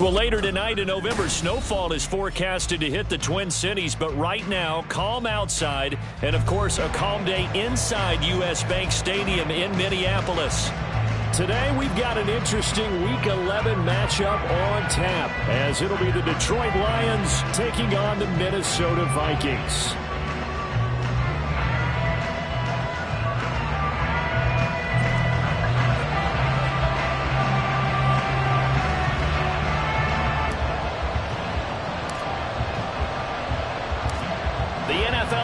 Well, later tonight in November, snowfall is forecasted to hit the Twin Cities, but right now, calm outside, and of course, a calm day inside U.S. Bank Stadium in Minneapolis. Today, we've got an interesting Week 11 matchup on tap, as it'll be the Detroit Lions taking on the Minnesota Vikings.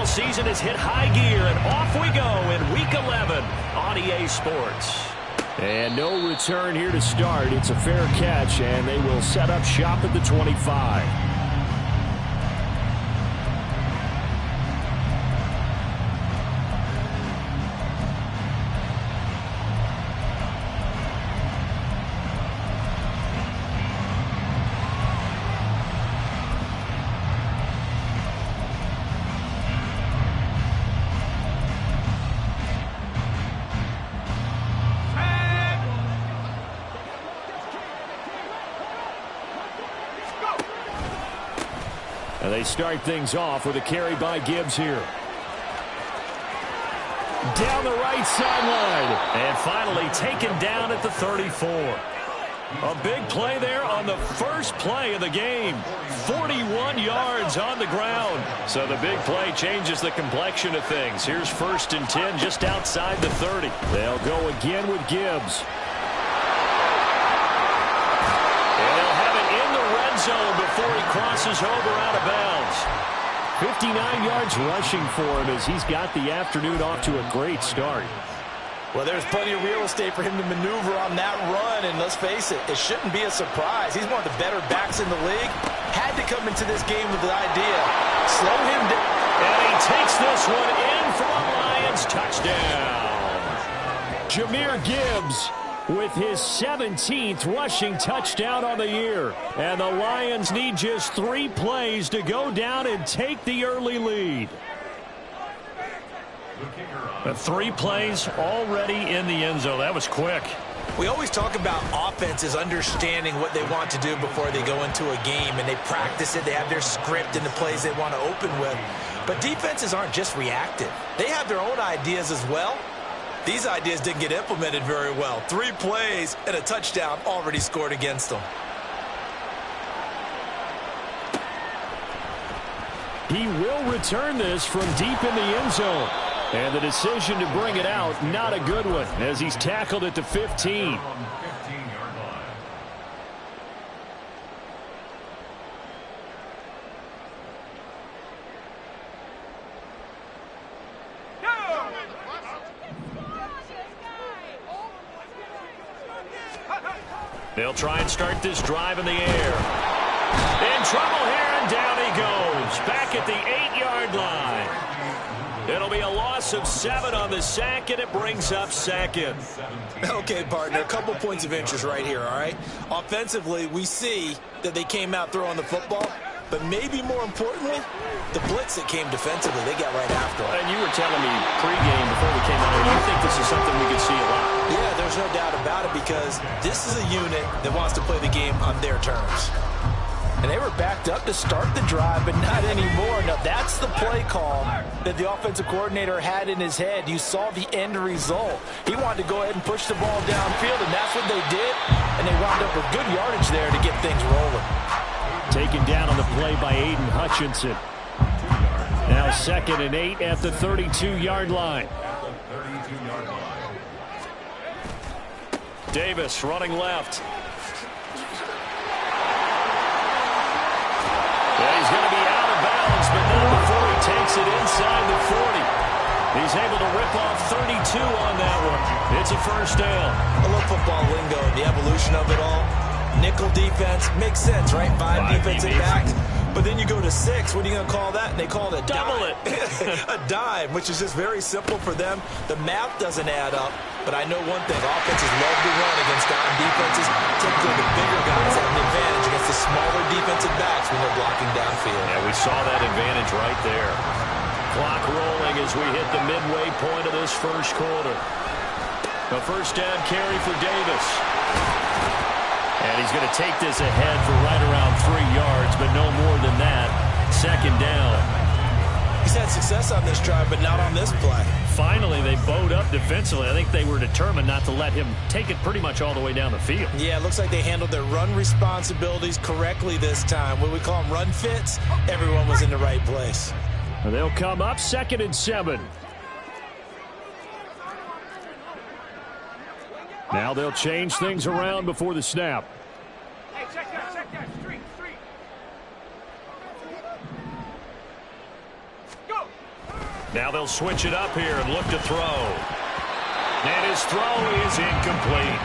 Season has hit high gear, and off we go in Week 11 on EA Sports. And no return here to start. It's a fair catch, and they will set up shop at the 25. And they start things off with a carry by Gibbs here. Down the right sideline. And finally taken down at the 34. A big play there on the first play of the game. 41 yards on the ground. So the big play changes the complexion of things. Here's 1st and 10 just outside the 30. They'll go again with Gibbs. Zone before he crosses over out of bounds. 59 yards rushing for him as he's got the afternoon off to a great start. Well, there's plenty of real estate for him to maneuver on that run, and let's face it, it shouldn't be a surprise. He's one of the better backs in the league. Had to come into this game with the idea. Slow him down. And he takes this one in for a Lions touchdown. Jahmyr Gibbs with his 17th rushing touchdown on the year. And the Lions need just 3 plays to go down and take the early lead. 3 plays already in the end zone. That was quick. We always talk about offenses understanding what they want to do before they go into a game, and they practice it. They have their script and the plays they want to open with. But defenses aren't just reactive. They have their own ideas as well. These ideas didn't get implemented very well. 3 plays and a touchdown already scored against them. He will return this from deep in the end zone. And the decision to bring it out, not a good one, as he's tackled at the 15. They'll try and start this drive in the air. In trouble here, and down he goes. Back at the 8-yard line. It'll be a loss of 7 on the sack, and it brings up 2nd. Okay, partner, a couple points of interest right here, all right? Offensively, we see that they came out throwing the football, but maybe more importantly, the blitz that came defensively, they got right after it. And you were telling me pregame before we came out here, you think this is something we could see a lot? Yeah, there's no doubt about it, because this is a unit that wants to play the game on their terms. And they were backed up to start the drive, but not anymore. Now, that's the play call that the offensive coordinator had in his head. You saw the end result. He wanted to go ahead and push the ball downfield, and that's what they did. And they wound up with good yardage there to get things rolling. Taken down on the play by Aiden Hutchinson. Now 2nd and 8 at the 32-yard line. Davis running left. takes it inside the 40. He's able to rip off 32 on that one. It's a first down. I love football lingo, the evolution of it all. Nickel defense makes sense, right? Five defensive backs. But then you go to 6. What are you going to call that? And they call it a double dime. A dime, which is just very simple for them. The math doesn't add up. But I know one thing. Offenses love to run against dime defenses. Typically, the bigger guys have an advantage against the smaller defensive backs when they're blocking downfield. Yeah, we saw that advantage right there. Clock rolling as we hit the midway point of this first quarter. The first down carry for Davis. And he's going to take this ahead for right around 3 yards, but no more than that. Second down. He's had success on this drive, but not on this play. Finally, they bowed up defensively. I think they were determined not to let him take it pretty much all the way down the field. Yeah, it looks like they handled their run responsibilities correctly this time. What we call them run fits, everyone was in the right place. They'll come up 2nd and 7. Now they'll change things around before the snap. Hey, check that, street. Go! Now they'll switch it up here and look to throw. And his throw is incomplete.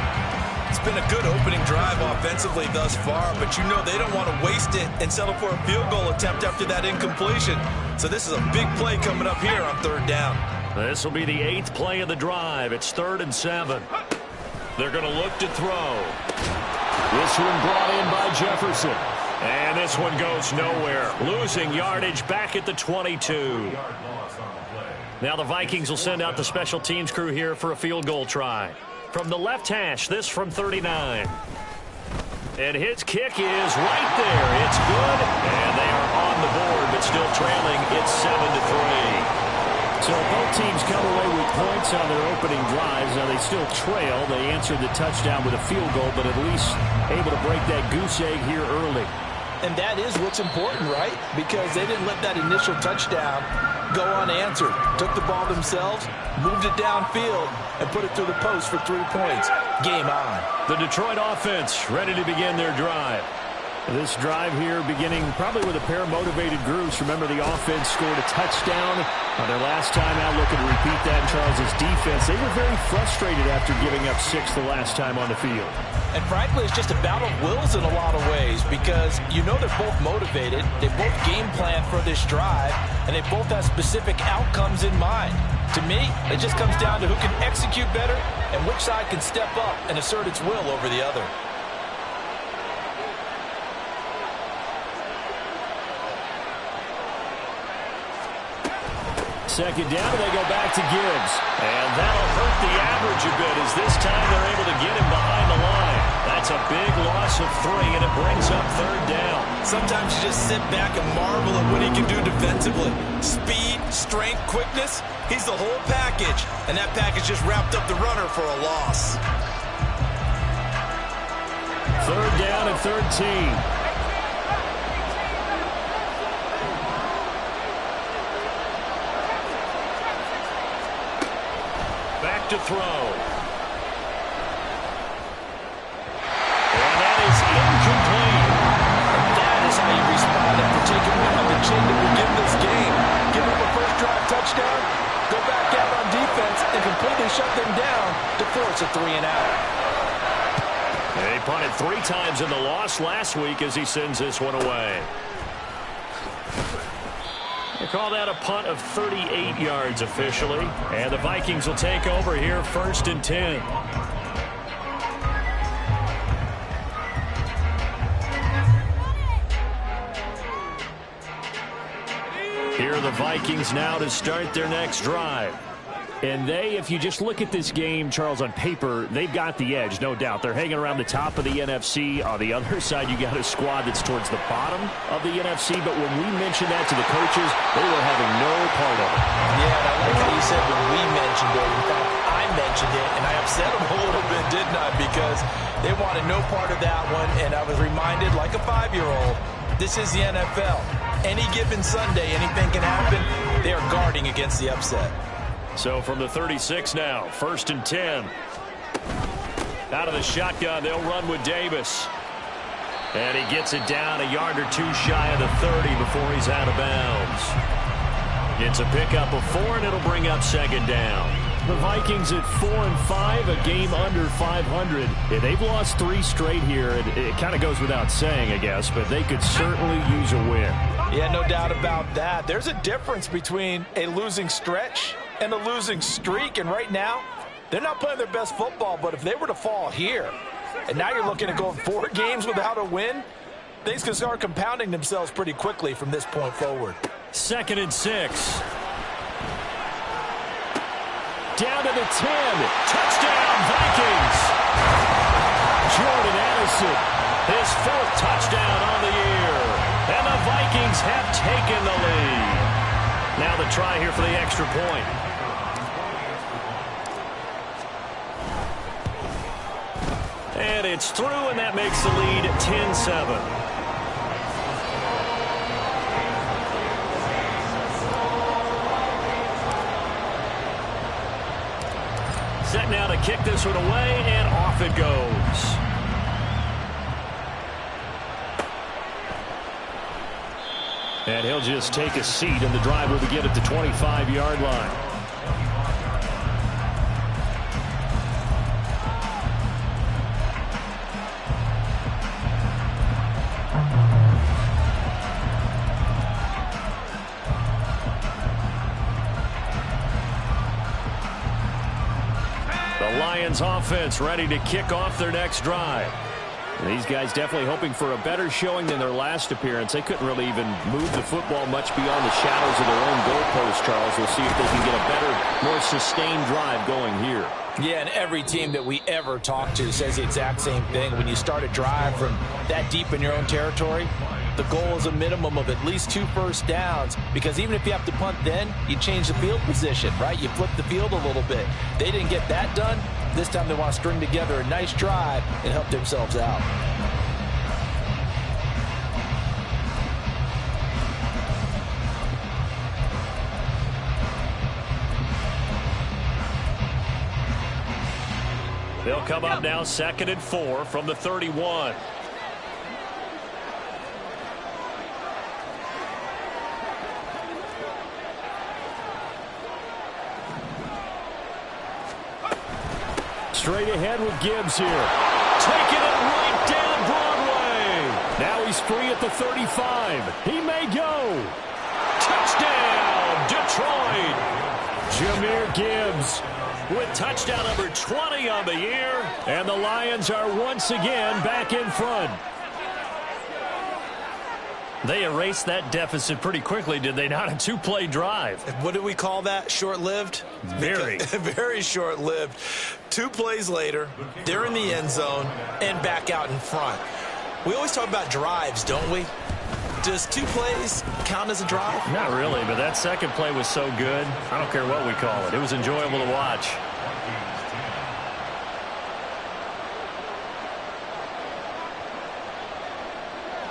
It's been a good opening drive offensively thus far, but you know they don't want to waste it and settle for a field goal attempt after that incompletion. So this is a big play coming up here on 3rd down. This will be the 8th play of the drive. It's 3rd and 7. They're going to look to throw. This one brought in by Jefferson. And this one goes nowhere. Losing yardage back at the 22. Now the Vikings will send out the special teams crew here for a field goal try. From the left hash, this from 39. And his kick is right there. It's good. And they are on the board, but still trailing. It's 7-3. So both teams come away with points on their opening drives. Now they still trail. They answered the touchdown with a field goal, but at least able to break that goose egg here early. And that is what's important, right? Because they didn't let that initial touchdown go unanswered. Took the ball themselves, moved it downfield, and put it through the post for 3 points. Game on. The Detroit offense ready to begin their drive. This drive here beginning probably with a pair of motivated groups. Remember, the offense scored a touchdown on their last time out. Looking to repeat that in Charles' defense. They were very frustrated after giving up 6 the last time on the field. And frankly, it's just a battle of wills in a lot of ways because you know they're both motivated. They both game plan for this drive, and they both have specific outcomes in mind. To me, it just comes down to who can execute better and which side can step up and assert its will over the other. Second down, and they go back to Gibbs. And that'll hurt the average a bit as this time they're able to get him behind the line. That's a big loss of 3, and it brings up 3rd down. Sometimes you just sit back and marvel at what he can do defensively. Speed, strength, quickness, he's the whole package. And that package just wrapped up the runner for a loss. 3rd down and 13. To throw. And that is incomplete. That is how you respond after taking one on the chin to begin this game. Give up a first drive touchdown, go back out on defense, and completely shut them down to force a 3 and out. He punted 3 times in the loss last week as he sends this one away. They call that a punt of 38 yards officially. And the Vikings will take over here 1st and 10. Here are the Vikings now to start their next drive. And they, if you just look at this game, Charles, on paper, they've got the edge, no doubt. They're hanging around the top of the NFC. On the other side, you got a squad that's towards the bottom of the NFC. But when we mentioned that to the coaches, they were having no part of it. Yeah, and I like how you said when we mentioned it. In fact, I mentioned it, and I upset them a little bit, didn't I? Because they wanted no part of that one, and I was reminded, like a 5-year-old, this is the NFL. Any given Sunday, anything can happen. They are guarding against the upset. So from the 36 now, 1st and 10. Out of the shotgun, they'll run with Davis. And he gets it down a yard or 2 shy of the 30 before he's out of bounds. It's a pickup of 4, and it'll bring up second down. The Vikings at 4-5, a game under 500. Yeah, they've lost 3 straight here. It kind of goes without saying, I guess, but they could certainly use a win. Yeah, no doubt about that. There's a difference between a losing stretch and a losing streak, and right now, they're not playing their best football, but if they were to fall here, and now you're looking at going 4 games without a win, things can start compounding themselves pretty quickly from this point forward. 2nd and 6. Down to the 10. Touchdown, Vikings. Jordan Addison. His 4th touchdown on the year. And the Vikings have taken the lead. Now the try here for the extra point. And it's through, and that makes the lead 10-7. Set now to kick this one away, and off it goes. And he'll just take a seat, and the drive will begin at the 25-yard line. Lions offense ready to kick off their next drive. These guys definitely hoping for a better showing than their last appearance. They couldn't really even move the football much beyond the shadows of their own goalpost, Charles. We'll see if they can get a better, more sustained drive going here. Yeah, and every team that we ever talk to says the exact same thing. When you start a drive from that deep in your own territory, the goal is a minimum of at least 2 first downs, because even if you have to punt then, you change the field position, right? You flip the field a little bit. They didn't get that done. This time they want to string together a nice drive and help themselves out. They'll come up now 2nd and 4 from the 31. Straight ahead with Gibbs here. Taking it right down Broadway. Now he's free at the 35. He may go. Touchdown, Detroit. Jahmyr Gibbs With touchdown number 20 on the year. And the Lions are once again back in front. They erased that deficit pretty quickly, did they not? A 2-play drive. What do we call that? Short-lived? Very. Very short-lived. 2 plays later, they're in the end zone and back out in front. We always talk about drives, don't we? Does 2 plays count as a drive? Not really, but that second play was so good. I don't care what we call it. It was enjoyable to watch.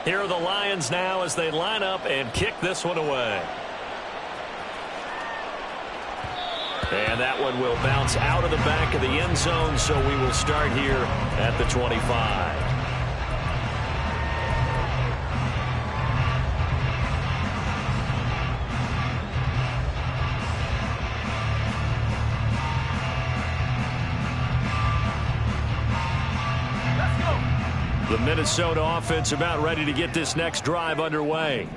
Here are the Lions now as they line up and kick this one away. And that one will bounce out of the back of the end zone, so we will start here at the 25. The Minnesota offense about ready to get this next drive underway.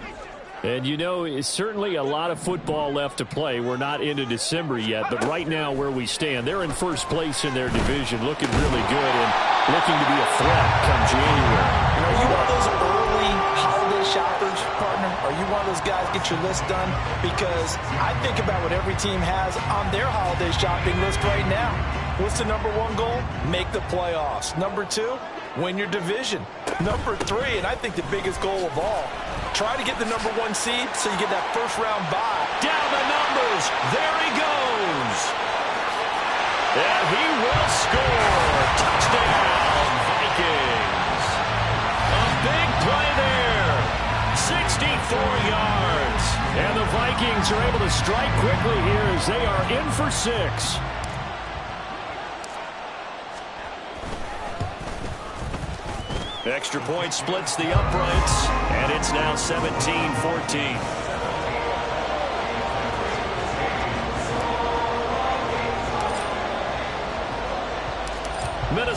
And you know, it's certainly a lot of football left to play. We're not into December yet, but right now where we stand, they're in first place in their division, looking really good and looking to be a threat come January. And are you one of those early holiday shoppers, partner? Are you one of those guys get your list done? Because I think about what every team has on their holiday shopping list right now. What's the number 1 goal? Make the playoffs. Number 2, win your division. Number 3, and I think the biggest goal of all, try to get the number 1 seed so you get that first-round bye. Down the numbers. There he goes. And he will score. Touchdown, Vikings. A big play there. 64 yards. And the Vikings are able to strike quickly here as they are in for 6. Extra point splits the uprights, and it's now 17-14.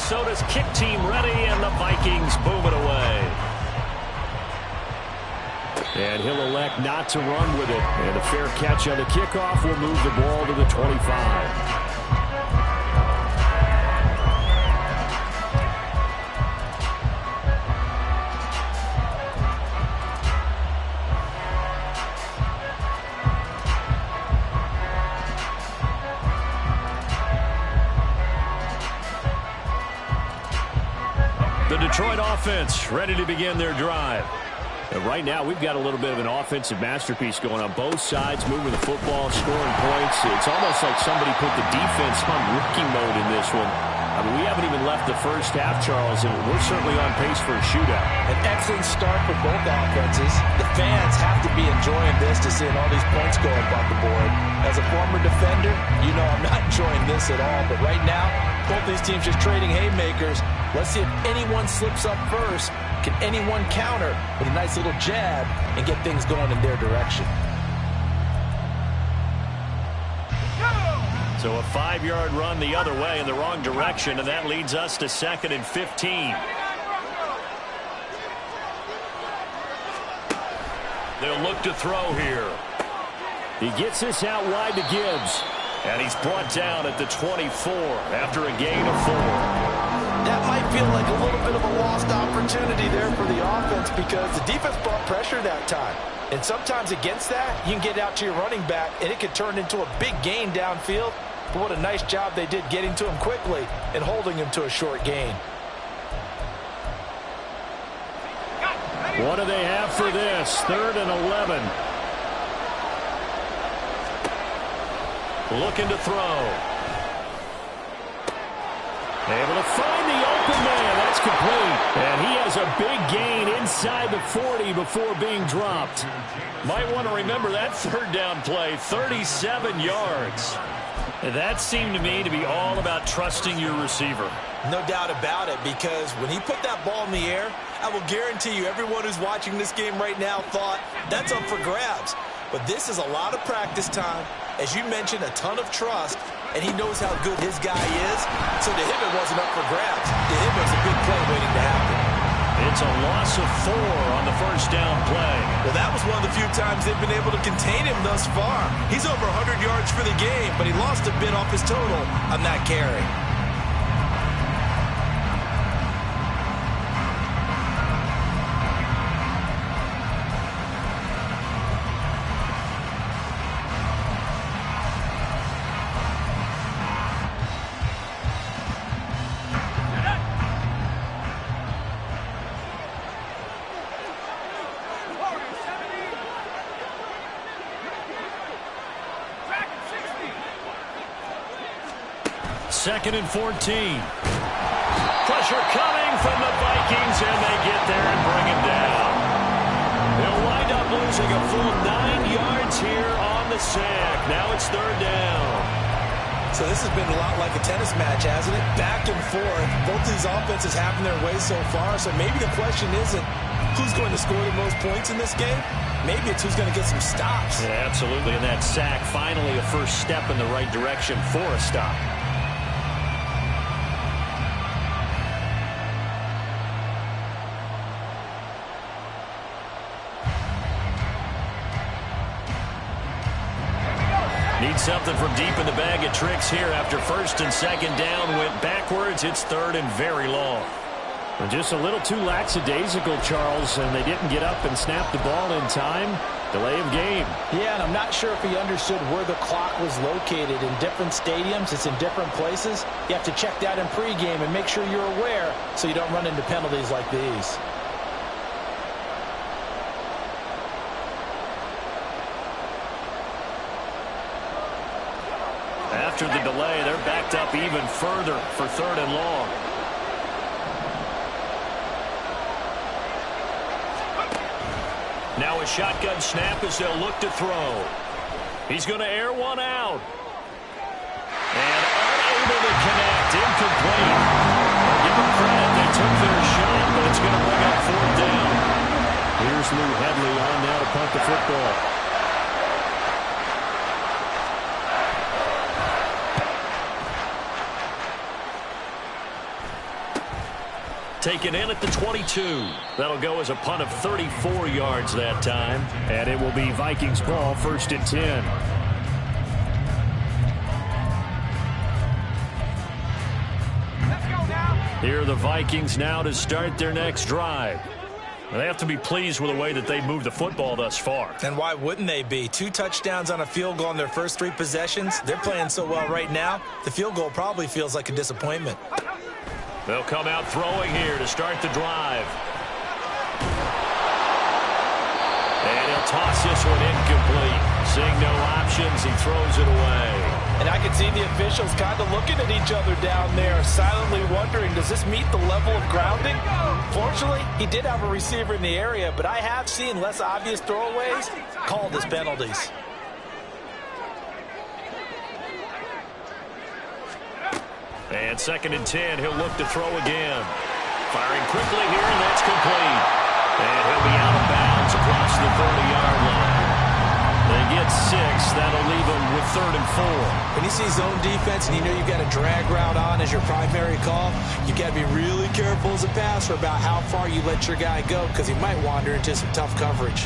Minnesota's kick team ready, and the Vikings boom it away. And he'll elect not to run with it. And a fair catch on the kickoff will move the ball to the 25. The Detroit offense ready to begin their drive. And right now, we've got a little bit of an offensive masterpiece going on both sides, moving the football, scoring points. It's almost like somebody put the defense on rookie mode in this one. I mean, we haven't even left the first half, Charles, and we're certainly on pace for a shootout. An excellent start for both offenses. The fans have to be enjoying this to seeing all these points go above the board. As a former defender, you know I'm not enjoying this at all. But right now, both these teams just trading haymakers. Let's see if anyone slips up first. Can anyone counter with a nice little jab and get things going in their direction? So a 5-yard run the other way in the wrong direction, and that leads us to 2nd and 15. They'll look to throw here. He gets this out wide to Gibbs, and he's brought down at the 24 after a gain of 4. That might feel like a little bit of a lost opportunity there for the offense because the defense brought pressure that time. And sometimes against that, you can get out to your running back, and it could turn into a big gain downfield. But what a nice job they did getting to him quickly and holding him to a short gain. What do they have for this? 3rd and 11. Looking to throw. Able to find the open man. That's complete. And he has a big gain inside the 40 before being dropped. Might want to remember that 3rd down play, 37 yards. That seemed to me to be all about trusting your receiver. No doubt about it, because when he put that ball in the air, I will guarantee you everyone who's watching this game right now thought that's up for grabs. But this is a lot of practice time. As you mentioned, a ton of trust, and he knows how good his guy is. So to him, it wasn't up for grabs. To him, it was a big play waiting to happen. It's a loss of 4 on the 1st down play. Well, that was one of the few times they've been able to contain him thus far. He's over 100 yards for the game, but he lost a bit off his total on that carry. Second and 14. Pressure coming from the Vikings, and they get there and bring him down. They'll wind up losing a full 9 yards here on the sack. Now it's 3rd down. So this has been a lot like a tennis match, hasn't it? Back and forth. Both these offenses having their way so far. So maybe the question isn't who's going to score the most points in this game. Maybe it's who's going to get some stops. Yeah, absolutely. And that sack, finally a first step in the right direction for a stop. Need something from deep in the bag of tricks here after 1st and 2nd down went backwards. It's 3rd and very long. And just a little too lackadaisical, Charles, and they didn't get up and snap the ball in time. Delay of game. Yeah, and I'm not sure if he understood where the clock was located. In different stadiums, it's in different places. You have to check that in pregame and make sure you're aware so you don't run into penalties like these. After the delay, they're backed up even further for 3rd and long. Now a shotgun snap as they'll look to throw. He's going to air one out. And unable to connect. Incomplete. Give them credit. They took their shot, but it's going to bring up 4th down. Here's Lou Hedley on now to punt the football. taken in at the 22. That'll go as a punt of 34 yards that time. And it will be Vikings ball, 1st and 10. Here are the Vikings now to start their next drive. They have to be pleased with the way that they've moved the football thus far. And why wouldn't they be? 2 touchdowns on a field goal in their first 3 possessions. They're playing so well right now, the field goal probably feels like a disappointment. They'll come out throwing here to start the drive. And he'll toss this one incomplete. Seeing no options, he throws it away. And I can see the officials kind of looking at each other down there, silently wondering, does this meet the level of grounding? Fortunately, he did have a receiver in the area, but I have seen less obvious throwaways called as penalties. And 2nd and 10, he'll look to throw again. Firing quickly here, and that's complete. And he'll be out of bounds across the 30-yard line. They get 6. That'll leave them with 3rd and 4. When you see zone defense and you know you've got a drag route on as your primary call, you've got to be really careful as a passer about how far you let your guy go because he might wander into some tough coverage.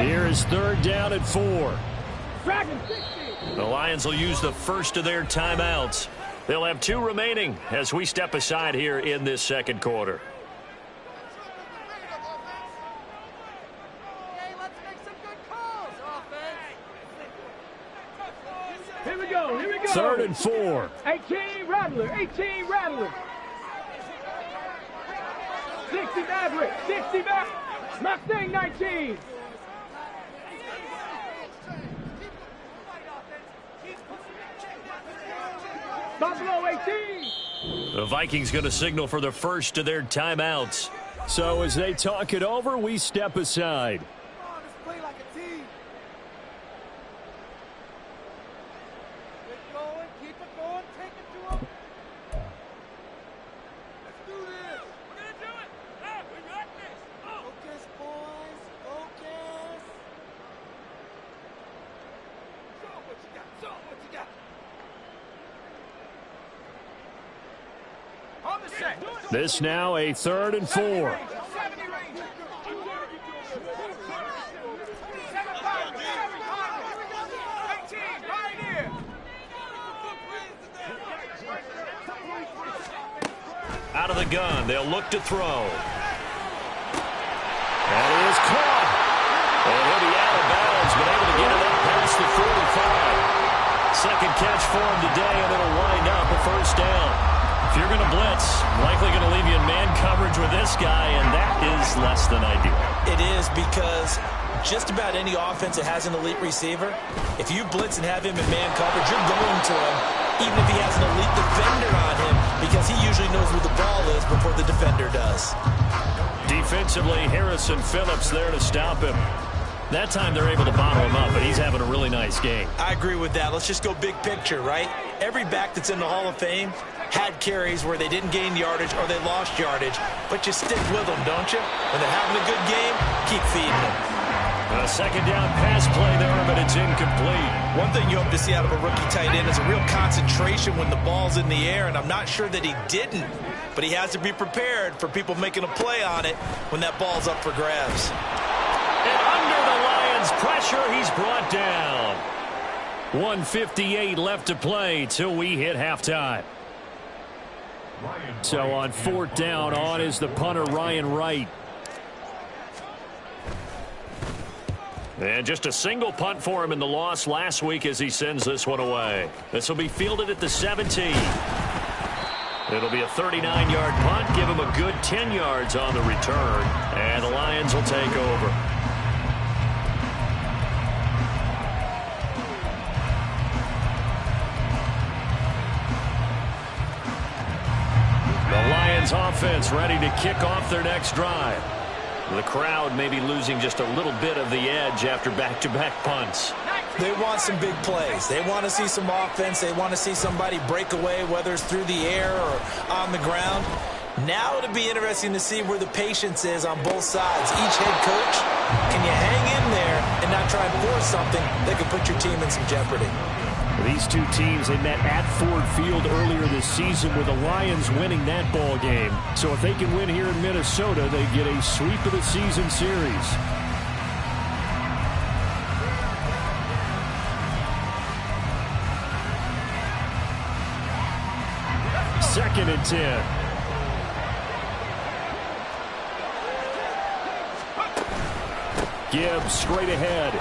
Here is 3rd down and 4. The Lions will use the first of their timeouts. They'll have 2 remaining as we step aside here in this 2nd quarter. Here we go. 3rd and 4. 18 Rattler. 60 Maverick. 60 Maverick. Mustang 19. Buffalo 18. The Vikings going to signal for the first of their timeouts. So as they talk it over, we step aside. This now a 3rd and 4. Out of the gun, they'll look to throw. That is caught. And he'll be out of bounds, but able to get it up past the 45. 2nd catch for him today, and it'll wind up a 1st down. If you're going to blitz, likely going to leave you in man coverage with this guy, and that is less than ideal. It is because just about any offense that has an elite receiver, if you blitz and have him in man coverage, you're going to him, even if he has an elite defender on him, because he usually knows where the ball is before the defender does. Defensively, Harrison Phillips there to stop him. That time they're able to bottle him up, but he's having a really nice game. I agree with that. Let's just go big picture, right? Every back that's in the Hall of Fame had carries where they didn't gain yardage or they lost yardage, but you stick with them, don't you? When they're having a good game, keep feeding them. A 2nd down pass play there, but it's incomplete. One thing you hope to see out of a rookie tight end is a real concentration when the ball's in the air, and I'm not sure that he didn't, but he has to be prepared for people making a play on it when that ball's up for grabs. And under the Lions' pressure, he's brought down. 1:58 left to play till we hit halftime. So on 4th down, on is the punter, Ryan Wright. And just a single punt for him in the loss last week as he sends this one away. This will be fielded at the 17. It'll be a 39-yard punt, give him a good 10 yards on the return, and the Lions will take over. The Lions offense ready to kick off their next drive. The crowd may be losing just a little bit of the edge after back-to-back punts. They want some big plays. They want to see some offense. They want to see somebody break away, whether it's through the air or on the ground. Now it'll be interesting to see where the patience is on both sides. Each head coach, can you hang in there and not try and force something that could put your team in some jeopardy? These two teams, they met at Ford Field earlier this season with the Lions winning that ball game. So if they can win here in Minnesota, they get a sweep of the season series. Second and 10. Gibbs straight ahead.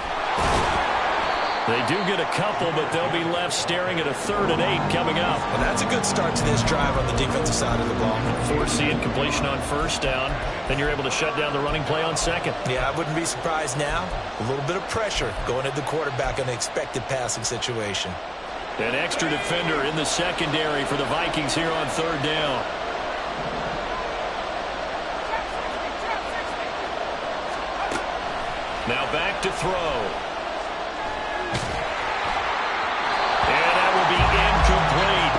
They do get a couple, but they'll be left staring at a 3rd and 8 coming up. And that's a good start to this drive on the defensive side of the ball. Force the incompletion on 1st down. Then you're able to shut down the running play on 2nd. Yeah, I wouldn't be surprised now. A little bit of pressure going at the quarterback on an expected passing situation. An extra defender in the secondary for the Vikings here on 3rd down. Now back to throw. And that will be incomplete.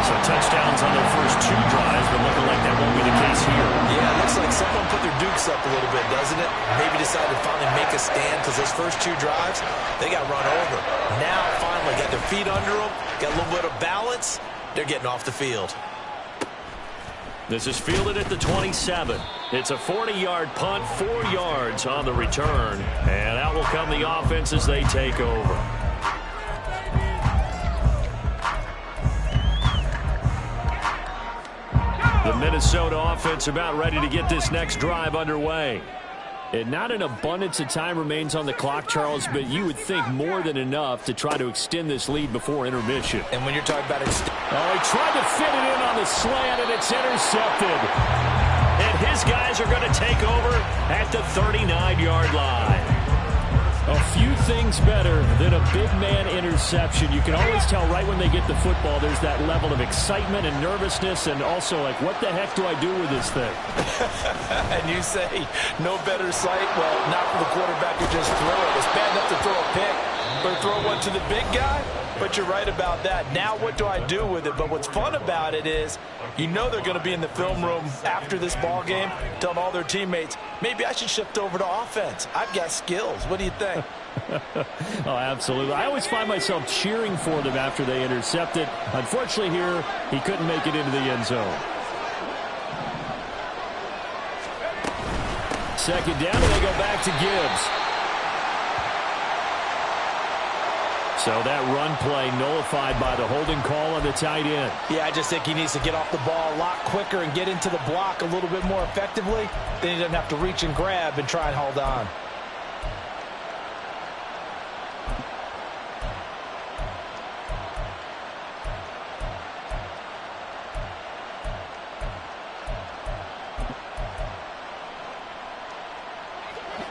So touchdowns on their first 2 drives, but looking like that won't be the case here. Yeah, it looks like someone put their dukes up a little bit, doesn't it? Maybe decided to finally make a stand because those first 2 drives, they got run over. Now, finally, got their feet under them, got a little bit of balance. They're getting off the field. This is fielded at the 27. It's a 40-yard punt, 4 yards on the return. And out will come the offense as they take over. The Minnesota offense about ready to get this next drive underway. And not an abundance of time remains on the clock, Charles, but you would think more than enough to try to extend this lead before intermission. And when you're talking about oh, he tried to fit it in on the slant, and it's intercepted. And his guys are going to take over at the 39-yard line. A few things better than a big man interception. You can always tell right when they get the football, there's that level of excitement and nervousness, and also like, what the heck do I do with this thing? And you say, no better sight? Well, not for the quarterback who just threw it. It's bad enough to throw a pick, but throw one to the big guy? But you're right about that. Now what do I do with it? But what's fun about it is, you know they're going to be in the film room after this ball game telling all their teammates, maybe I should shift over to offense. I've got skills. What do you think? Oh, absolutely. I always find myself cheering for them after they intercept it. Unfortunately here, he couldn't make it into the end zone. Second down, and they go back to Gibbs. So that run play nullified by the holding call on the tight end. Yeah, I just think he needs to get off the ball a lot quicker and get into the block a little bit more effectively. Then he doesn't have to reach and grab and try and hold on.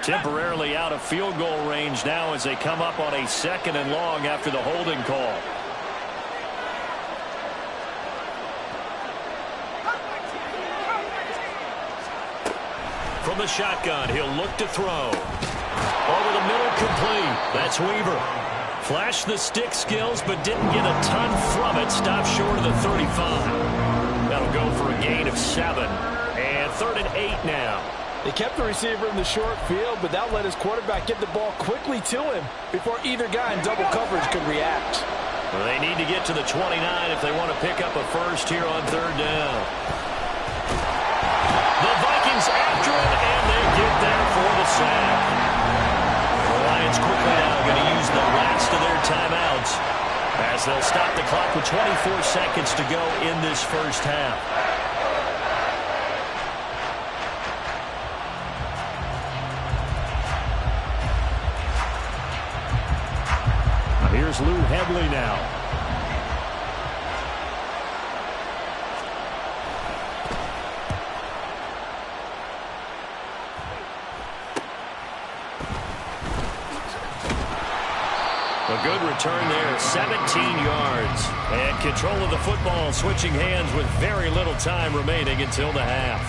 Temporarily out of field goal range now as they come up on a 2nd and long after the holding call. From the shotgun, he'll look to throw. Over the middle, complete. That's Weaver. Flashed the stick skills, but didn't get a ton from it. Stopped short of the 35. That'll go for a gain of 7. And 3rd and 8 now. They kept the receiver in the short field, but that let his quarterback get the ball quickly to him before either guy in double coverage could react. Well, they need to get to the 29 if they want to pick up a first here on 3rd down. The Vikings after him, and they get there for the sack. The Lions quickly now going to use the last of their timeouts as they'll stop the clock with 24 seconds to go in this first half. Here's Lou Hedley now. A good return there, 17 yards. And control of the football, switching hands with very little time remaining until the half.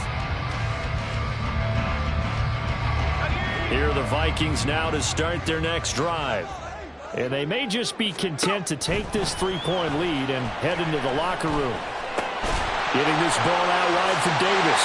Here are the Vikings now to start their next drive. And they may just be content to take this 3-point lead and head into the locker room. Getting this ball out wide for Davis.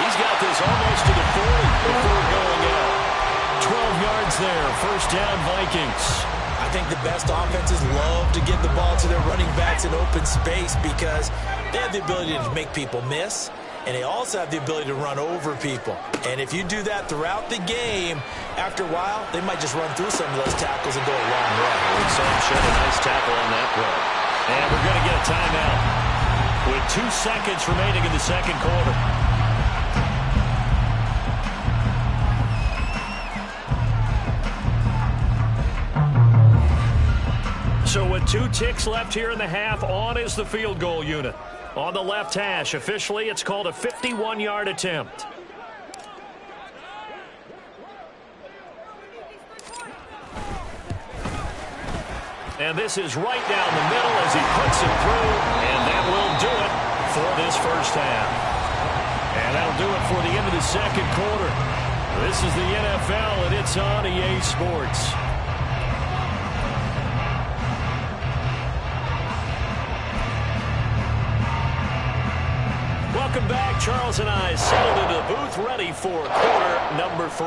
He's got this almost to the 40 before going out. 12 yards there, first down Vikings. I I think the best offenses love to give the ball to their running backs in open space because they have the ability to make people miss, and they also have the ability to run over people. And if you do that throughout the game, after a while, they might just run through some of those tackles and go a long way. Sam showed a nice tackle on that play. And we're going to get a timeout with 2 seconds remaining in the second quarter. So with 2 ticks left here in the half, on is the field goal unit. On the left hash, officially, it's called a 51-yard attempt. And this is right down the middle as he puts it through, and that will do it for this first half. And that'll do it for the end of the second quarter. This is the NFL, and it's on EA Sports. Welcome back. Charles and I settled into the booth ready for quarter number 3.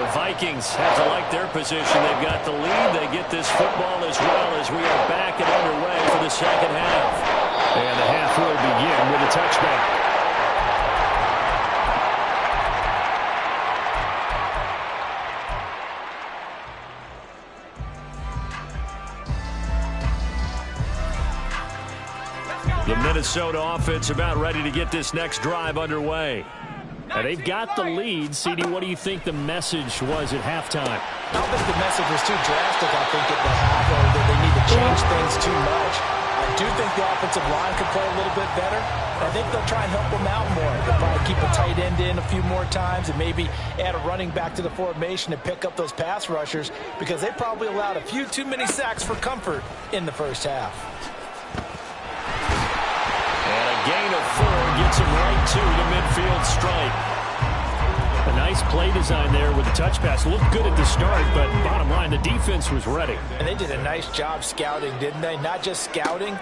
The Vikings have to like their position. They've got the lead. They get this football as well as we are back and underway for the second half. And the half will begin with a touchback. The Minnesota offense about ready to get this next drive underway. And they've got the lead. CD, what do you think the message was at halftime? I don't think the message was too drastic, I think, at the half, or that they need to change things too much. I do think the offensive line could play a little bit better. I think they'll try and help them out more. They'll probably keep a tight end in a few more times and maybe add a running back to the formation to pick up those pass rushers because they probably allowed a few too many sacks for comfort in the first half. And a gain of 4 gets him right to the midfield stripe. A nice play design there with the touch pass. Looked good at the start, but bottom line, the defense was ready. And they did a nice job scouting, didn't they? Not just scouting,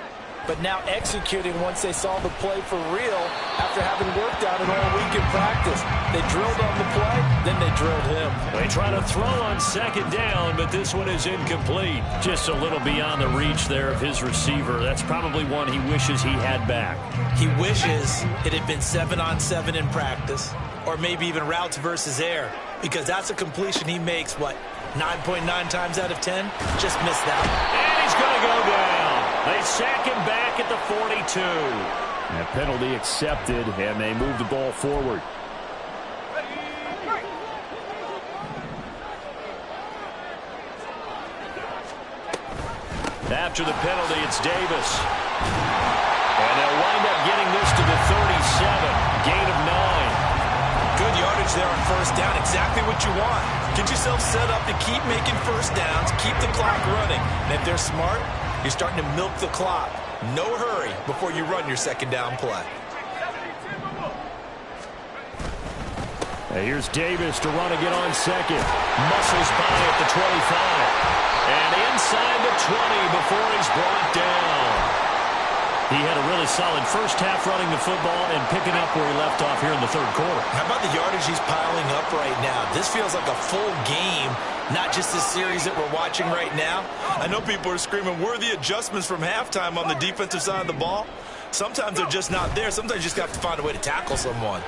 but now executing once they saw the play for real after having worked on it all week in practice. They drilled on the play, then they drilled him. They try to throw on second down, but this one is incomplete. Just a little beyond the reach there of his receiver. That's probably one he wishes he had back. He wishes it had been 7-on-7 in practice, or maybe even routes versus air, because that's a completion he makes, 9.9 times out of 10? Just missed that one. And he's going to go down. They sack him back at the 42. That penalty accepted, and they move the ball forward. After the penalty, it's Davis. And they'll wind up getting this to the 37. Gain of 9. Good yardage there on first down. Exactly what you want. Get yourself set up to keep making first downs, keep the clock running. And if they're smart, you're starting to milk the clock. No hurry before you run your second down play. And here's Davis to run again on second. Muscles by at the 25. And inside the 20 before he's brought down. He had a really solid first half running the football and picking up where he left off here in the third quarter. How about the yardage he's piling up right now? This feels like a full game, not just this series that we're watching right now. I know people are screaming, where are the adjustments from halftime on the defensive side of the ball? Sometimes they're just not there. Sometimes you just have to find a way to tackle someone.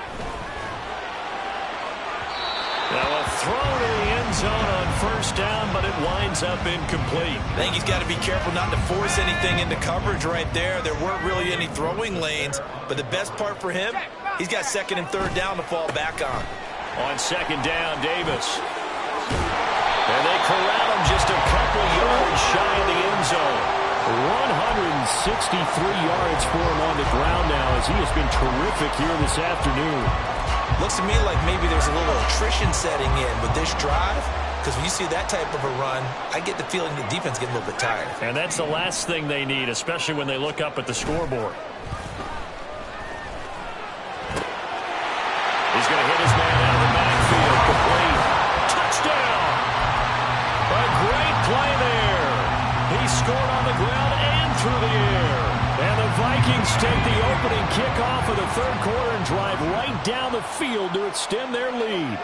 Now a throw to the end zone on first down, but it winds up incomplete. I think he's got to be careful not to force anything into coverage right there. There weren't really any throwing lanes, but the best part for him, he's got second and third down to fall back on. On second down, Davis. And they corral him just a couple yards shy of the end zone. 163 yards for him on the ground now as he has been terrific here this afternoon. Looks to me like maybe there's a little attrition setting in with this drive, because when you see that type of a run, I get the feeling the defense getting a little bit tired. And that's the last thing they need, especially when they look up at the scoreboard. He's going to hit his man out of the backfield. Complete. Touchdown! A great play there. He scored on the ground and through the air. And the Vikings take the opening kickoff of the third quarter and drive right down the field to extend their lead.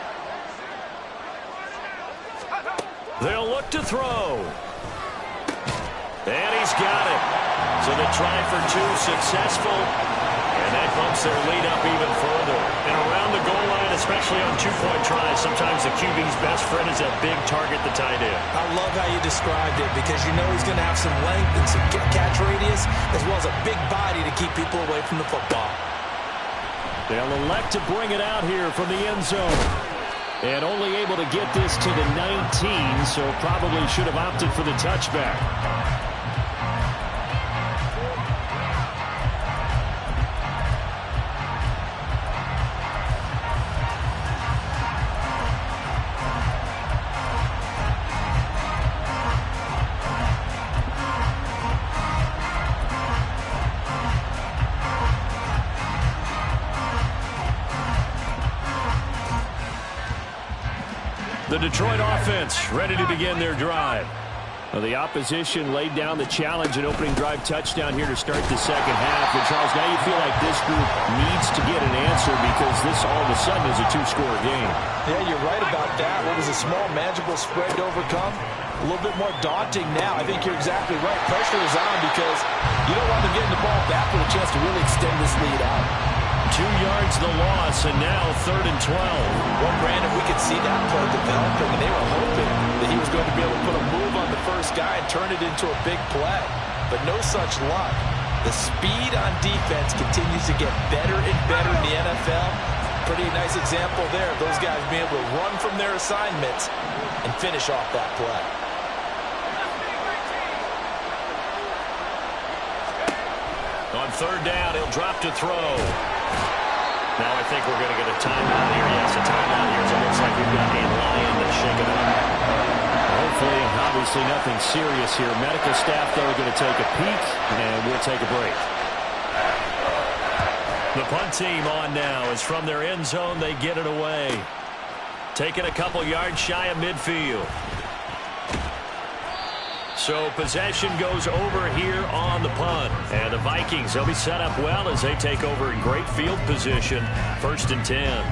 They'll look to throw. And he's got it. So the try for two successful. And that bumps their lead up even further. And around the goal line, especially on two-point tries, sometimes the QB's best friend is that big target, the tight end. I love how you described it because you know he's going to have some length and some catch radius as well as a big body to keep people away from the football. They'll elect to bring it out here from the end zone. And only able to get this to the 19, so probably should have opted for the touchback. The Detroit offense ready to begin their drive. Well, the opposition laid down the challenge and opening drive touchdown here to start the second half. And, Charles, now you feel like this group needs to get an answer because this all of a sudden is a two-score game. Yeah, you're right about that. What was a small, manageable spread to overcome? A little bit more daunting now. I think you're exactly right. Pressure is on because you don't want them getting the ball back with a chance to really extend this lead out. 2 yards the loss, and now 3rd and 12. Well, Brandon, we could see that play developing, and they were hoping that he was going to be able to put a move on the first guy and turn it into a big play. But no such luck. The speed on defense continues to get better and better in the NFL. Pretty nice example there of those guys being able to run from their assignments and finish off that play. On 3rd down, he'll drop to throw. Now I think we're going to get a timeout here. Yes, a timeout here. So it looks like we've got a lion to shake it up. Hopefully, obviously nothing serious here. Medical staff, though, are going to take a peek, and we'll take a break. The punt team on now is from their end zone. They get it away. Taking a couple yards shy of midfield. So possession goes over here on the punt. And the Vikings, they'll be set up well as they take over in great field position. 1st and 10.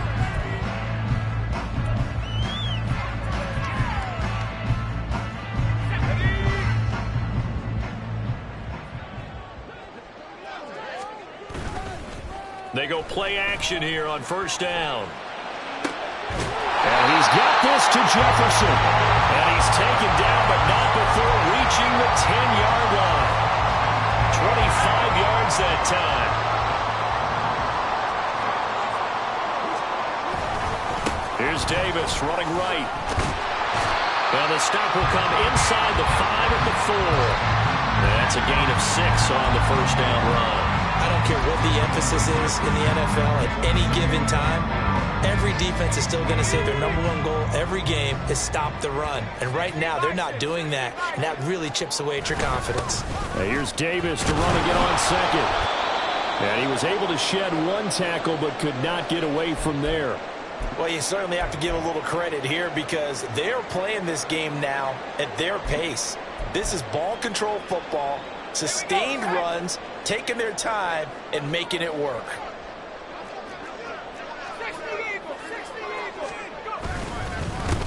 They go play action here on 1st down. And he's got this to Jefferson. And he's taken down, but not before reaching the 10-yard line. 25 yards that time. Here's Davis running right. And the stop will come inside the 5 at the 4. That's a gain of 6 on the 1st down run. I don't care what the emphasis is in the NFL at any given time. Every defense is still going to say their #1 goal every game is stop the run. And right now, they're not doing that, and that really chips away at your confidence. Here's Davis to run again on 2nd. And he was able to shed 1 tackle, but could not get away from there. Well, you certainly have to give a little credit here because they're playing this game now at their pace. This is ball control football, sustained runs, taking their time, and making it work.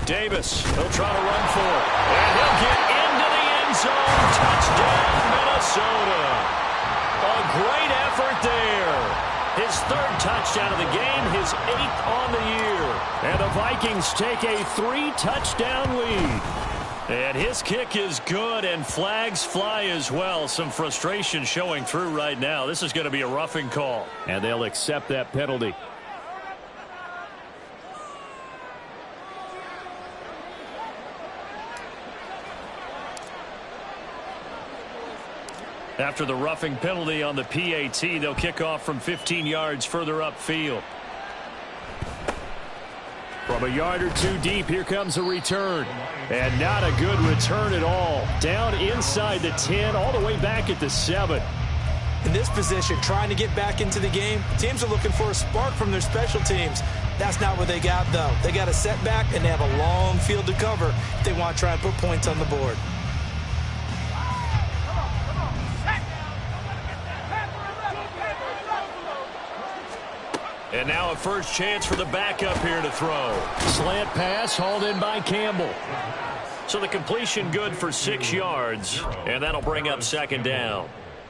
Davis, he'll try to run for it. And he'll get into the end zone. Touchdown, Minnesota. A great effort there. His 3rd touchdown of the game, his 8th on the year. And the Vikings take a 3-touchdown lead. And his kick is good, and flags fly as well. Some frustration showing through right now. This is going to be a roughing call. And they'll accept that penalty. After the roughing penalty on the PAT, they'll kick off from 15 yards further upfield. From a yard or 2 deep, here comes a return. And not a good return at all. Down inside the 10, all the way back at the 7. In this position, trying to get back into the game, teams are looking for a spark from their special teams. That's not what they got, though. They got a setback, and they have a long field to cover if they want to try and put points on the board. And now a first chance for the backup here to throw. Slant pass hauled in by Campbell. So the completion good for 6 yards, and that'll bring up second down.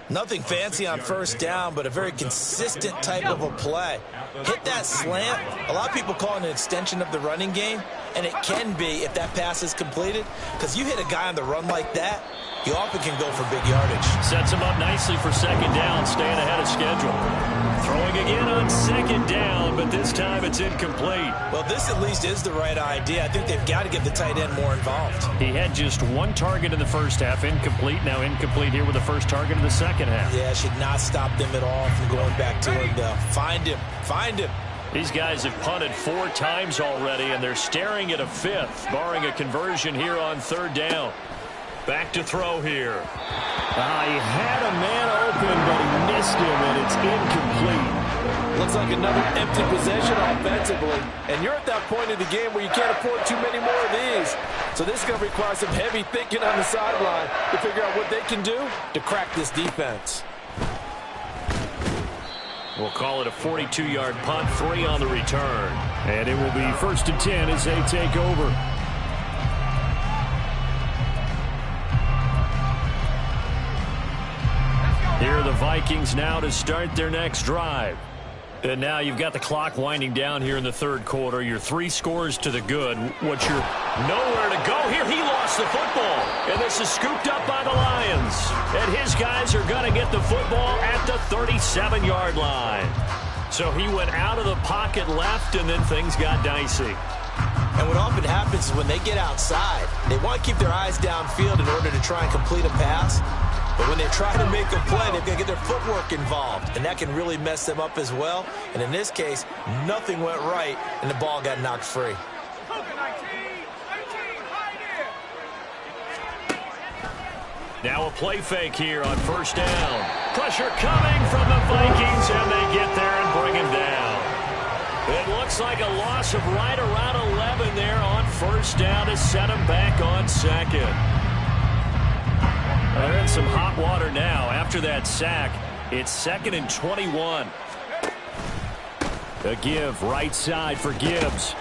Nothing fancy on first down, but a very consistent type of a play. Hit that slant. A lot of people call it an extension of the running game, and it can be if that pass is completed, because you hit a guy on the run like that, you often can go for big yardage. Sets him up nicely for second down, staying ahead of schedule. Throwing again on second down, but this time it's incomplete. Well, this at least is the right idea. I think they've got to get the tight end more involved. He had just 1 target in the first half, incomplete. Now incomplete here with the first target in the second half. Yeah, should not stop them at all from going back to him, though. Find him. Find him. These guys have punted 4 times already, and they're staring at a 5th, barring a conversion here on third down. Back to throw here. He had a man open, but he missed him, and it's incomplete. Looks like another empty possession offensively. And you're at that point in the game where you can't afford too many more of these. So this is going to require some heavy thinking on the sideline to figure out what they can do to crack this defense. We'll call it a 42-yard punt, 3 on the return. And it will be 1st and 10 as they take over. Here are the Vikings now to start their next drive. And now you've got the clock winding down here in the third quarter. Your 3 scores to the good. What's your nowhere to go here? He lost the football. And this is scooped up by the Lions. And his guys are going to get the football at the 37-yard line. So he went out of the pocket left, and then things got dicey. And what often happens is when they get outside, they want to keep their eyes downfield in order to try and complete a pass. But when they try to make a play, they've got to get their footwork involved. And that can really mess them up as well. And in this case, nothing went right, and the ball got knocked free. Now a play fake here on first down. Pressure coming from the Vikings, and they get there and bring him down. It looks like a loss of right around 11 there on first down to set him back on second. They're in some hot water now. After that sack, it's 2nd and 21. A give right side for Gibbs.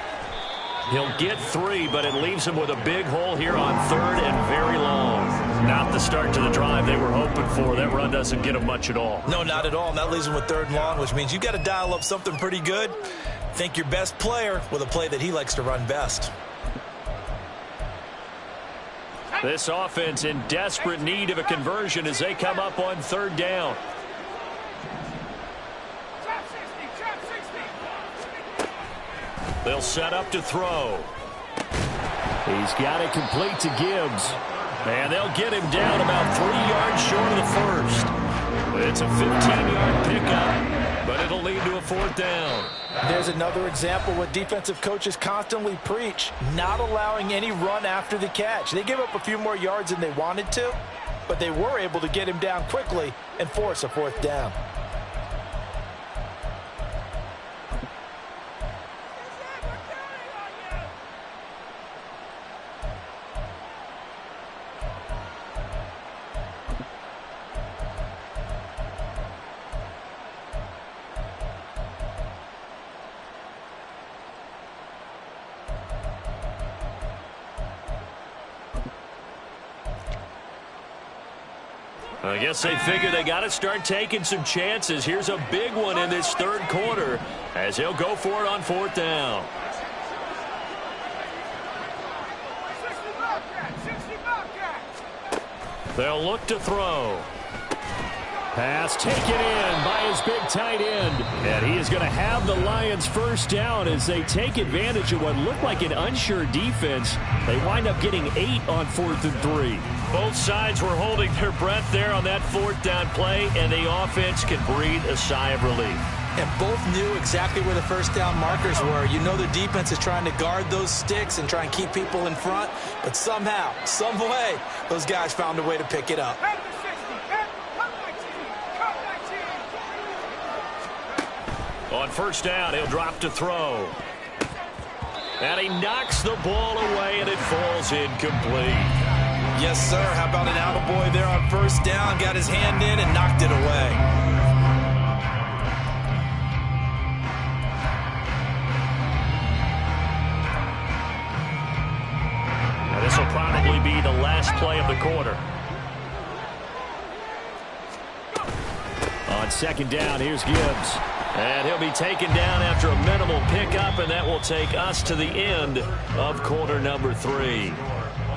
He'll get 3, but it leaves him with a big hole here on 3rd and very long. Not the start to the drive they were hoping for. That run doesn't get him much at all. No, not at all. And that leaves him with 3rd and long, which means you've got to dial up something pretty good. Think your best player with a play that he likes to run best. This offense in desperate need of a conversion as they come up on 3rd down. They'll set up to throw. He's got it complete to Gibbs. And they'll get him down about 3 yards short of the first. It's a 15-yard pickup, but it'll lead to a 4th down. There's another example what defensive coaches constantly preach, not allowing any run after the catch. They gave up a few more yards than they wanted to, but they were able to get him down quickly and force a 4th down. I guess they figure they got to start taking some chances. Here's a big one in this third quarter as he'll go for it on 4th down. They'll look to throw. Pass taken in by his big tight end. And he is going to have the Lions first down as they take advantage of what looked like an unsure defense. They wind up getting 8 on 4th and 3. Both sides were holding their breath there on that 4th down play, and the offense can breathe a sigh of relief. And both knew exactly where the first down markers were. You know the defense is trying to guard those sticks and try and keep people in front, but somehow, some way, those guys found a way to pick it up. On first down, he'll drop to throw. And he knocks the ball away, and it falls incomplete. Yes, sir. How about an attaboy there on first down? Got his hand in and knocked it away. Now this will probably last play of the quarter. On second down, here's Gibbs. And he'll be taken down after a minimal pickup, and that will take us to the end of quarter number 3.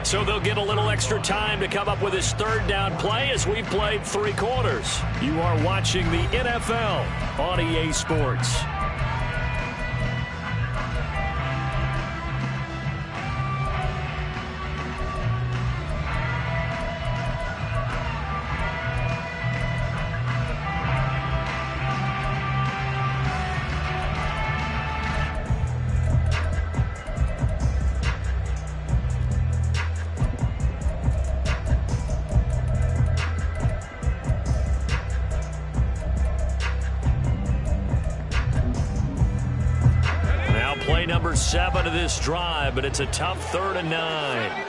So they'll get a little extra time to come up with his third down play as we've played 3 quarters. You are watching the NFL on EA Sports. Number 7 of this drive, but it's a tough 3rd and 9.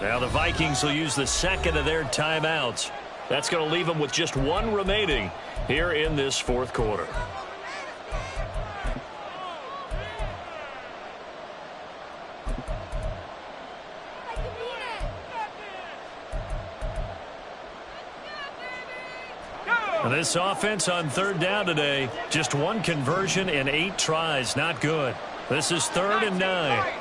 Now the Vikings will use the second of their timeouts. That's going to leave them with just 1 remaining here in this 4th quarter. This offense on 3rd down today, just 1 conversion in 8 tries. Not good. This is 3rd and 9.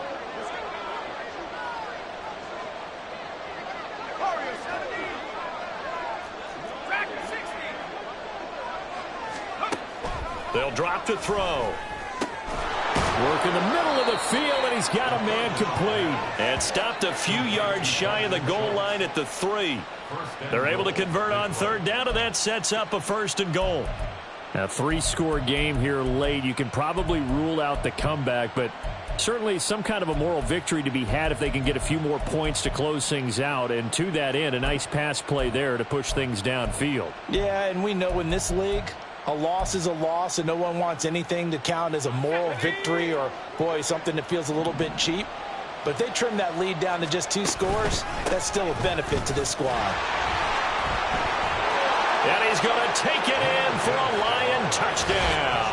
They'll drop to throw. Work in the middle of the field, and he's got a man complete. And stopped a few yards shy of the goal line at the 3. They're able to convert on 3rd down, and that sets up a 1st and goal. A 3-score game here late. You can probably rule out the comeback, but certainly some kind of a moral victory to be had if they can get a few more points to close things out. And to that end, a nice pass play there to push things downfield. Yeah, and we know in this league, a loss is a loss, and no one wants anything to count as a moral victory or, boy, something that feels a little bit cheap. But if they trim that lead down to just 2 scores, that's still a benefit to this squad. And he's going to take it in for a Lion touchdown.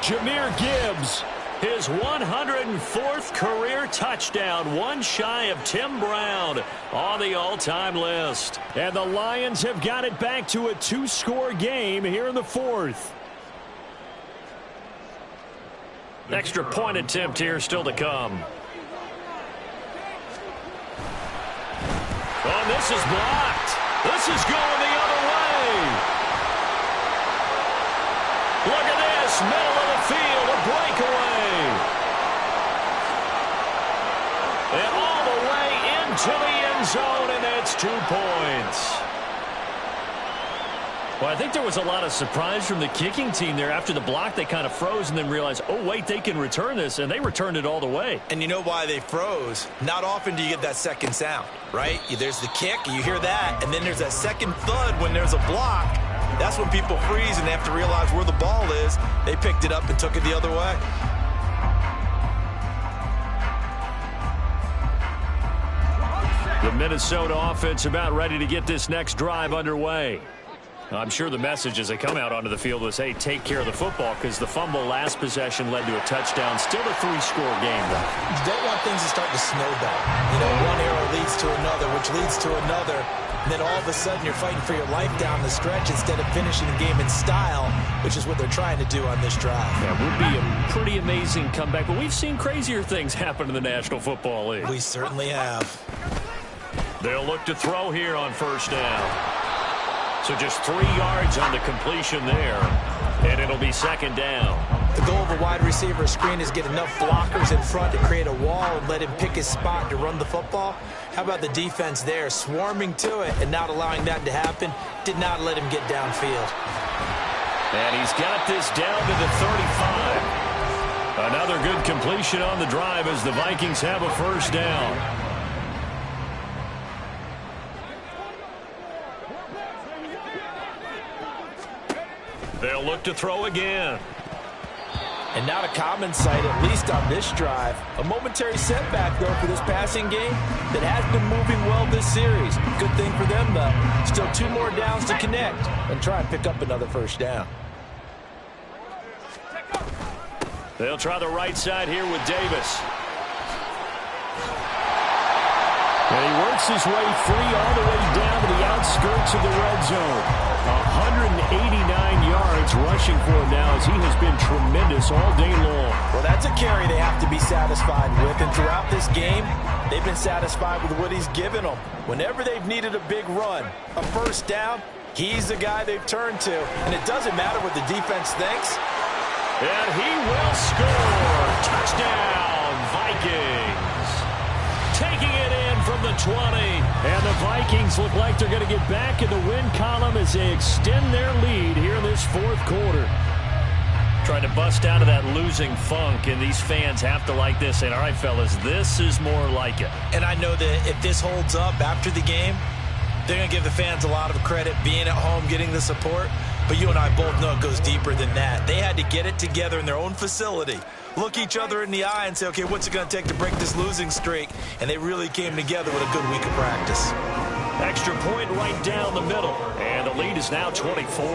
Jahmyr Gibbs, his 104th career touchdown, 1 shy of Tim Brown on the all-time list. And the Lions have got it back to a 2-score game here in the 4th. Extra point attempt here still to come. Oh, this is blocked. This is going the other way. Look at this, middle of the field, a breakaway. And all the way into the end zone, and that's 2 points. Well, I think there was a lot of surprise from the kicking team there. After the block, they kind of froze and then realized, oh, wait, they can return this, and they returned it all the way. And you know why they froze? Not often do you get that second sound, right? There's the kick, you hear that, and then there's that second thud when there's a block. That's when people freeze and they have to realize where the ball is. They picked it up and took it the other way. The Minnesota offense about ready to get this next drive underway. I'm sure the message as they come out onto the field was, hey, take care of the football, because the fumble last possession led to a touchdown. Still a 3-score game, though. You don't want things to start to snowball. You know, one arrow leads to another, which leads to another. And then all of a sudden you're fighting for your life down the stretch instead of finishing the game in style, which is what they're trying to do on this drive. That would be a pretty amazing comeback, but we've seen crazier things happen in the National Football League. We certainly have. They'll look to throw here on 1st down. So just 3 yards on the completion there, and it'll be 2nd down. The goal of a wide receiver screen is get enough blockers in front to create a wall and let him pick his spot to run the football. How about the defense there, swarming to it and not allowing that to happen? Did not let him get downfield. And he's got this down to the 35. Another good completion on the drive as the Vikings have a 1st down. They'll look to throw again. And not a common sight, at least on this drive. A momentary setback, though, for this passing game that has been moving well this series. Good thing for them, though. Still 2 more downs to connect and try and pick up another 1st down. They'll try the right side here with Davis. And he works his way free all the way down to the outskirts of the red zone. 189 yards rushing for him now as he has been tremendous all day long. Well, that's a carry they have to be satisfied with. And throughout this game, they've been satisfied with what he's given them. Whenever they've needed a big run, a first down, he's the guy they've turned to. And it doesn't matter what the defense thinks. And he will score. Touchdown, Vikings. Taking it in from the 20. And the Vikings look like they're going to get back in the win column as they extend their lead here in this fourth quarter. Trying to bust out of that losing funk, and these fans have to like this. And all right, fellas, this is more like it. And I know that if this holds up after the game, they're going to give the fans a lot of credit being at home, getting the support. But you and I both know it goes deeper than that. They had to get it together in their own facility, look each other in the eye and say, okay, what's it going to take to break this losing streak? And they really came together with a good week of practice. Extra point right down the middle. And the lead is now 24.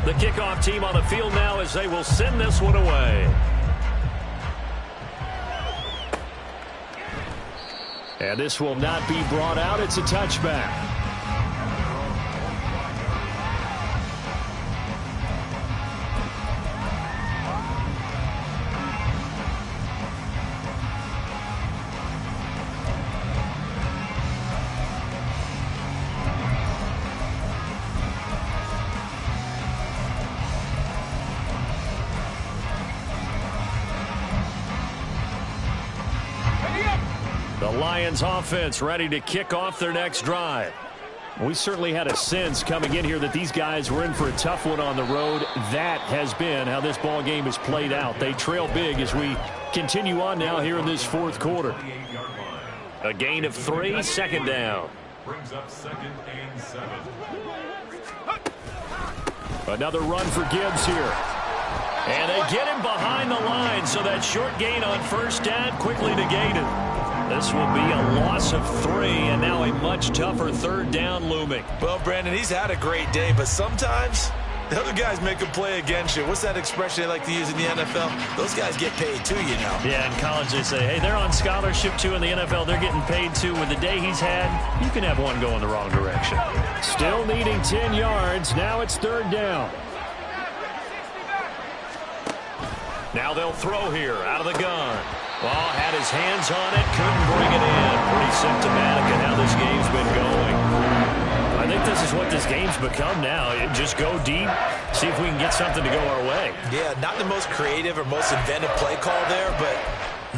The kickoff team on the field now as they will send this one away. And this will not be brought out. It's a touchback. The Lions offense ready to kick off their next drive. We certainly had a sense coming in here that these guys were in for a tough one on the road. That has been how this ball game has played out. They trail big as we continue on now here in this fourth quarter. A gain of 3, second down. Brings up 2nd and 7. Another run for Gibbs here. And they get him behind the line, so that short gain on first down quickly negated. This will be a loss of 3, and now a much tougher third down looming. Well, Brandon, he's had a great day, but sometimes the other guys make a play against you. What's that expression they like to use in the NFL? Those guys get paid too, you know. Yeah, in college they say, hey, they're on scholarship too. In the NFL, they're getting paid too. With the day he's had, you can have one going the wrong direction. Still needing 10 yards. Now it's third down. Now they'll throw here out of the gun. Ball had his hands on it, couldn't bring it in. Pretty symptomatic of how this game's been going. I think this is what this game's become now. Just go deep, see if we can get something to go our way. Yeah, not the most creative or most inventive play call there, but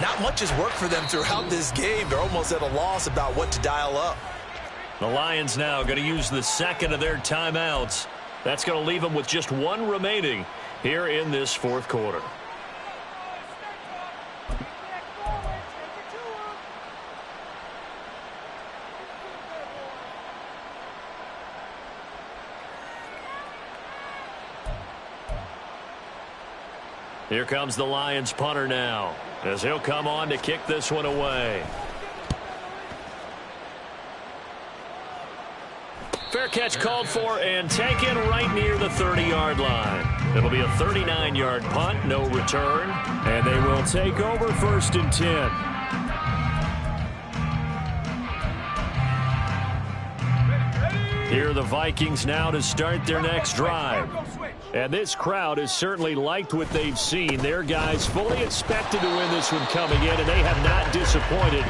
not much has worked for them throughout this game. They're almost at a loss about what to dial up. The Lions now going to use the second of their timeouts. That's going to leave them with just 1 remaining here in this fourth quarter. Here comes the Lions punter now, as he'll come on to kick this one away. Fair catch called for and taken right near the 30-yard line. It'll be a 39-yard punt, no return, and they will take over 1st and 10. Here are the Vikings now to start their next drive. And this crowd has certainly liked what they've seen. Their guys fully expected to win this one coming in, and they have not disappointed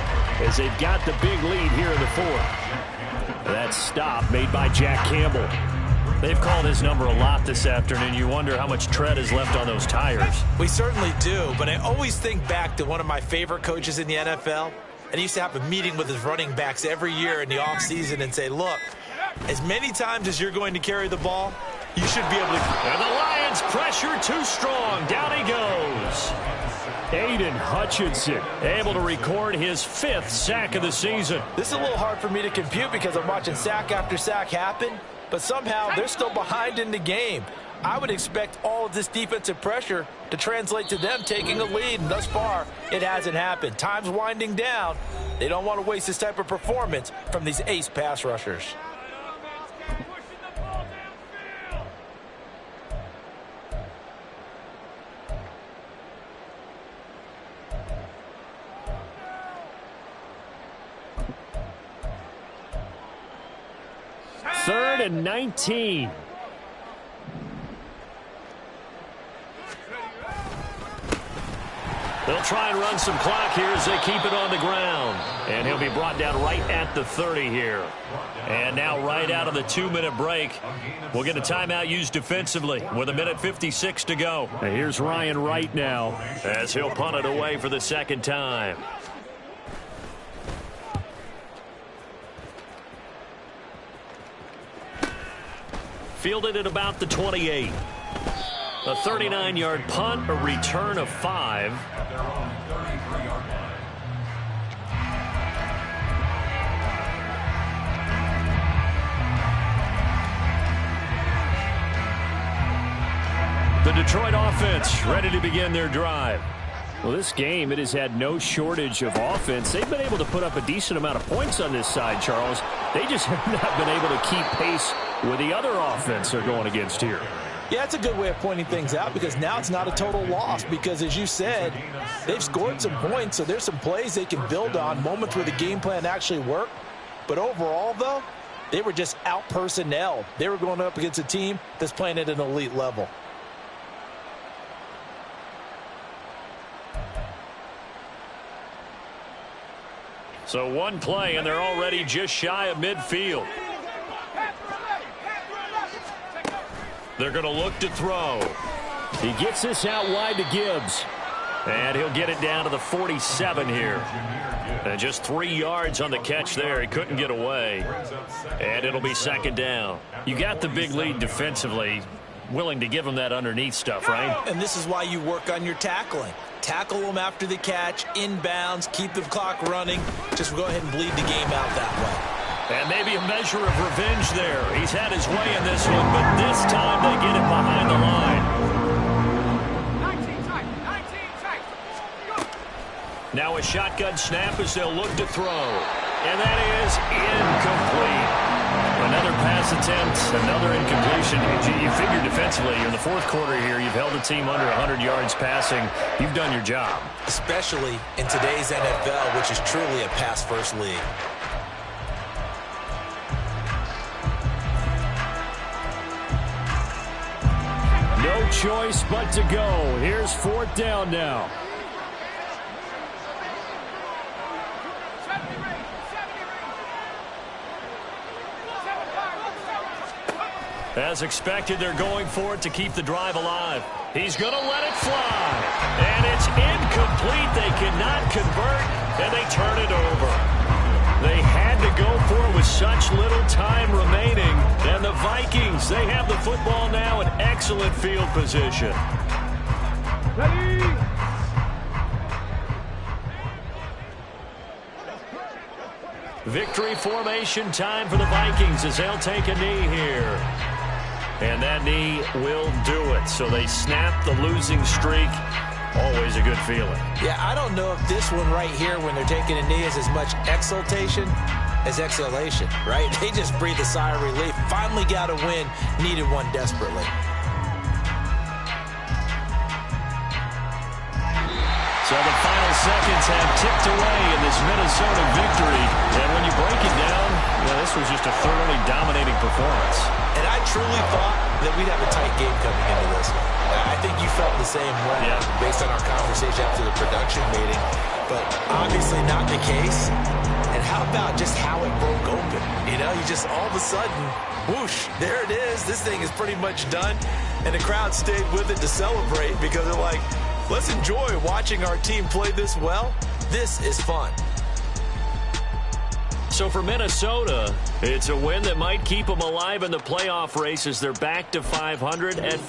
as they've got the big lead here in the fourth. That stop made by Jack Campbell. They've called his number a lot this afternoon. You wonder how much tread is left on those tires. We certainly do, but I always think back to one of my favorite coaches in the NFL, and he used to have a meeting with his running backs every year in the offseason and say, look, as many times as you're going to carry the ball, you should be able to. And the Lions pressure too strong. Down he goes. Aiden Hutchinson able to record his 5th sack of the season. This is a little hard for me to compute because I'm watching sack after sack happen, but somehow they're still behind in the game. I would expect all of this defensive pressure to translate to them taking a lead, and thus far, it hasn't happened. Time's winding down. They don't want to waste this type of performance from these ace pass rushers. Third and 19. They'll try and run some clock here as they keep it on the ground. And he'll be brought down right at the 30 here. And now right out of the 2-minute break, we'll get a timeout used defensively with 1:56 to go. And here's Ryan Wright now as he'll punt it away for the second time. Fielded at about the 28. A 39-yard punt, a return of 5. The Detroit offense ready to begin their drive. Well, this game, it has had no shortage of offense. They've been able to put up a decent amount of points on this side, Charles. They just have not been able to keep pace with the other offense they're going against here. Yeah, it's a good way of pointing things out because now it's not a total loss because, as you said, they've scored some points, so there's some plays they can build on, moments where the game plan actually worked. But overall, though, they were just out-personnelled. They were going up against a team that's playing at an elite level. So one play, and they're already just shy of midfield. They're going to look to throw. He gets this out wide to Gibbs. And he'll get it down to the 47 here. And just 3 yards on the catch there. He couldn't get away. And it'll be second down. You got the big lead defensively. Willing to give them that underneath stuff, right? And this is why you work on your tackling. Tackle them after the catch, inbounds, keep the clock running. Just go ahead and bleed the game out that way. And maybe a measure of revenge there. He's had his way in this one, but this time they get it behind the line. 19 tight, 19 tight. Go. Now a shotgun snap as they'll look to throw. And that is incomplete. Another pass attempt, another incompletion. You figure defensively, in the fourth quarter here, you've held the team under 100 yards passing. You've done your job. Especially in today's NFL, which is truly a pass-first league. No choice but to go. Here's fourth down now. As expected, they're going for it to keep the drive alive. He's going to let it fly. And it's incomplete. They cannot convert, and they turn it over. They had to go for it with such little time remaining. And the Vikings, they have the football now in excellent field position. Ready? Victory formation time for the Vikings as they'll take a knee here. And that knee will do it. So they snap the losing streak. Always a good feeling. Yeah, I don't know if this one right here when they're taking a knee is as much exultation as exhalation, right? They just breathe a sigh of relief. Finally got a win. Needed one desperately. So the final seconds have ticked away in this Minnesota victory. And when you break it down, well, this was just a thoroughly dominating performance. And I truly thought that we'd have a tight game coming into this. I think you felt the same way based on our conversation after the production meeting. But obviously not the case. And how about just how it broke open? You know, you just all of a sudden, whoosh, there it is. This thing is pretty much done. And the crowd stayed with it to celebrate because they're like, let's enjoy watching our team play this well. This is fun. So for Minnesota, it's a win that might keep them alive in the playoff race as they're back to 500 at